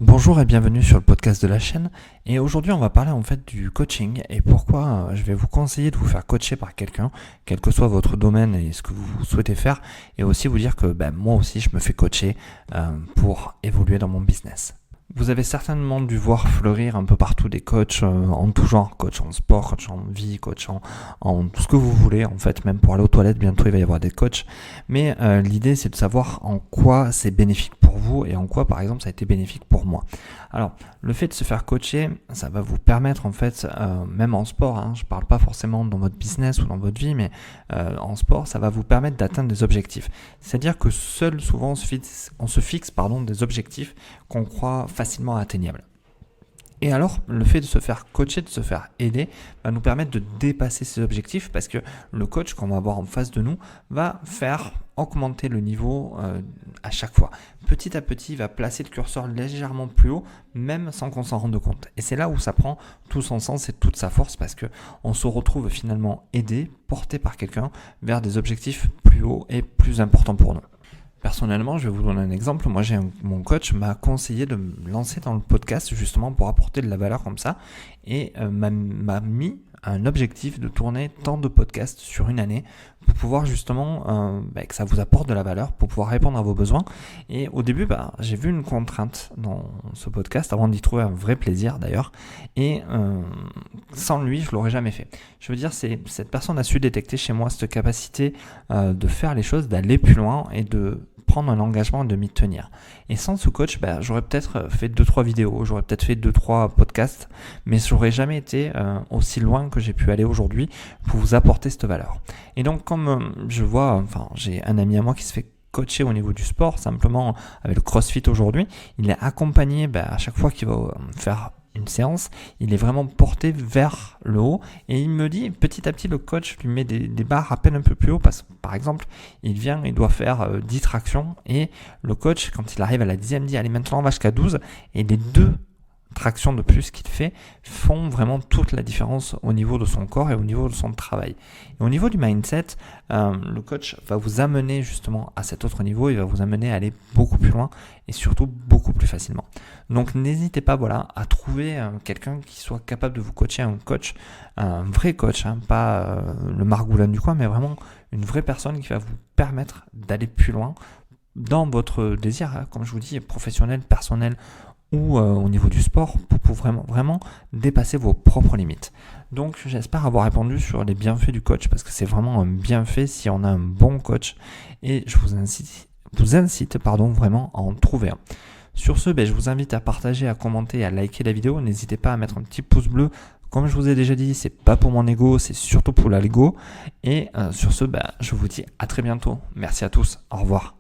Bonjour et bienvenue sur le podcast de la chaîne. Et aujourd'hui, on va parler en fait du coaching et pourquoi je vais vous conseiller de vous faire coacher par quelqu'un, quel que soit votre domaine et ce que vous souhaitez faire, et aussi vous dire que moi aussi, je me fais coacher pour évoluer dans mon business. Vous avez certainement dû voir fleurir un peu partout des coachs en tout genre, coach en sport, coach en vie, coach en tout ce que vous voulez. En fait, même pour aller aux toilettes, bientôt il va y avoir des coachs. Mais l'idée, c'est de savoir en quoi c'est bénéfique pour vous et en quoi, par exemple, ça a été bénéfique pour moi. Alors, le fait de se faire coacher, ça va vous permettre en fait, même en sport, je ne parle pas forcément dans votre business ou dans votre vie, mais en sport, ça va vous permettre d'atteindre des objectifs. C'est-à-dire que seul, souvent, on se fixe des objectifs qu'on croit facilement atteignables. Et alors, le fait de se faire coacher, de se faire aider, va nous permettre de dépasser ces objectifs parce que le coach qu'on va avoir en face de nous va faire augmenter le niveau à chaque fois. Petit à petit, il va placer le curseur légèrement plus haut, même sans qu'on s'en rende compte. Et c'est là où ça prend tout son sens et toute sa force parce qu'on se retrouve finalement aidé, porté par quelqu'un vers des objectifs plus hauts et plus importants pour nous. Personnellement, je vais vous donner un exemple. Moi, mon coach m'a conseillé de me lancer dans le podcast justement pour apporter de la valeur comme ça et m'a mis un objectif de tourner tant de podcasts sur une année pour pouvoir justement que ça vous apporte de la valeur, pour pouvoir répondre à vos besoins. Et au début, j'ai vu une contrainte dans ce podcast avant d'y trouver un vrai plaisir d'ailleurs. Et sans lui, je l'aurais jamais fait. Je veux dire, cette personne a su détecter chez moi cette capacité de faire les choses, d'aller plus loin et de prendre un engagement et de m'y tenir. Et sans ce coach, j'aurais peut-être fait 2-3 vidéos, j'aurais peut-être fait 2-3 podcasts, mais j'aurais jamais été aussi loin que j'ai pu aller aujourd'hui pour vous apporter cette valeur. Et donc, comme je vois, j'ai un ami à moi qui se fait coacher au niveau du sport, simplement avec le CrossFit aujourd'hui, il est accompagné à chaque fois qu'il va faire une séance, il est vraiment porté vers le haut et il me dit petit à petit le coach lui met des barres à peine un peu plus haut parce que par exemple il doit faire 10 tractions et le coach quand il arrive à la 10e dit allez maintenant on va jusqu'à 12 et les 2 tractions de plus qu'il fait font vraiment toute la différence au niveau de son corps et au niveau de son travail. Et au niveau du mindset, le coach va vous amener justement à cet autre niveau, il va vous amener à aller beaucoup plus loin et surtout beaucoup plus facilement. Donc n'hésitez pas à trouver quelqu'un qui soit capable de vous coacher, un vrai coach, pas le margoulin du coin, mais vraiment une vraie personne qui va vous permettre d'aller plus loin dans votre désir, comme je vous dis, professionnel, personnel, ou au niveau du sport pour vraiment dépasser vos propres limites. Donc j'espère avoir répondu sur les bienfaits du coach parce que c'est vraiment un bienfait si on a un bon coach et je vous incite vraiment à en trouver un. Sur ce, je vous invite à partager, à commenter, à liker la vidéo. N'hésitez pas à mettre un petit pouce bleu. Comme je vous ai déjà dit, c'est pas pour mon ego, c'est surtout pour l'algo. Et sur ce, je vous dis à très bientôt. Merci à tous. Au revoir.